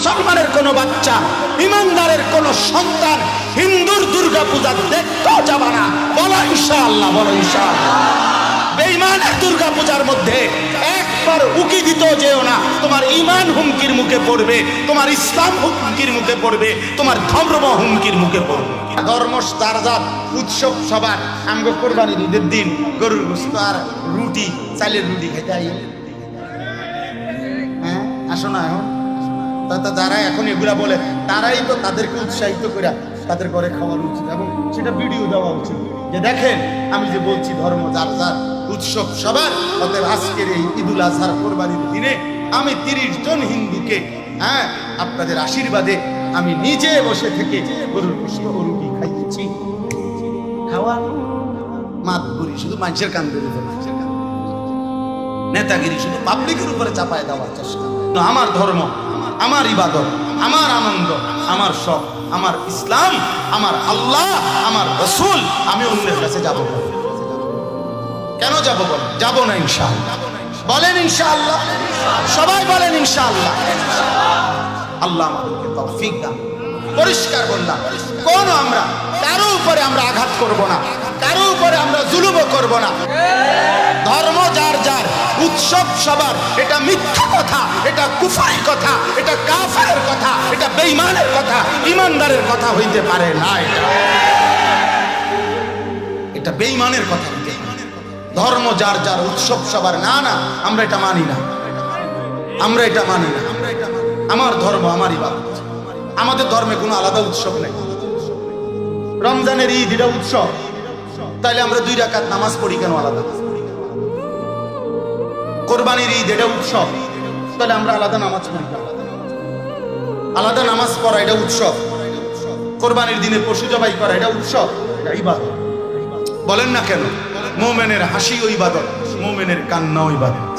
মুসলমানের কোনো বাচ্চা, ইমানদারের কোনো সন্তান হিন্দুর দুর্গা পূজা দেখতেও যাবে না। বলো ইনশাআল্লাহ, বলো ইনশাআল্লাহ। বেঈমানের দুর্গা পূজার মধ্যে একবার উকি দিতেও যেও না। তোমার ঈমান হুমকির মুখে পড়বে, তোমার ইসলাম হুমকির মুখে পড়বে, তোমার ধর্ম হুমকির মুখে পড়বে। ধর্ম যার যার, উৎসব সবার। আমগো কোরবানির ঈদের দিন গরুর গোশত আর রুটি, চালের রুটি খাইতে আই। হ্যাঁ, আসো না এখন। যারা এখন এগুলা বলে তারাই তো তাদেরকে উৎসাহিত করে তাদের ঘরে খাওয়ার উচিত, এবং সেটা ভিডিও দেওয়া উচিত যে দেখেন আমি যে বলছি ধর্ম যার যার, উৎসব সবার। অতএব আজকের এই ঈদুল আজহার কোরবানির দিনে আমি 30 জন হিন্দুকে, হ্যাঁ, আপনাদের আশীর্বাদে আমি নিজে বসে থেকে গরুর গোশত ও রুটি খাইয়েছি। খাওয়া মাতবুরি শুধু মানুষের কান ধরে, নেতাগিরি শুধু পাবলিকের উপরে চাপায় দেওয়ার চেষ্টা। আমার ধর্ম, আমার ইবাদত, আমার আনন্দ, আমার শখ, আমার ইসলাম, আমার আল্লাহ, আমার রাসূল, আমি অন্যের কাছে যাব না। কেন যাব? বলেন যাব না ইনশাআল্লাহ। বলেন ইনশাআল্লাহ, সবাই বলেন ইনশাআল্লাহ। আল্লাহ আমাদেরকে তৌফিক দান। পরিষ্কার বললাম, কোন আমরা কারো উপরে আমরা আঘাত করব না, কারো উপরে আমরা জুলুমও করব না। ধর্ম যার যার, উৎসব সবার। এটা মিথ্যা কথা, এটা কুফরি কথা, এটা কাফেরের কথা, এটা বেঈমানের কথা, ইমানদারের কথা হইতে পারে না। এটা বেঈমানের কথা হইতে পারে। ধর্ম যার যার, উৎসব সবার। না না, আমরা এটা মানি না, আমরা এটা মানি না। আমার ধর্ম, আমার ইবাদত। আমাদের ধর্মে কোনো আলাদা উৎসব নেই। রমজানের ঈদ এটা উৎসব, তাইলে আমরা 2 রাকাত নামাজ পড়ি কেন আলাদা? কোরবানির ঈদ এটা উৎসব, তাহলে আমরা আলাদা নামাজ পড়ি কেন? আলাদা নামাজ পড়া এটা উৎসব। কোরবানির দিনে পশু জবাই করা এটা উৎসব, এটা ইবাদত। বলেন না কেন? মুমিনের হাসি ও ইবাদত, মুমিনের কান্না ও ইবাদত।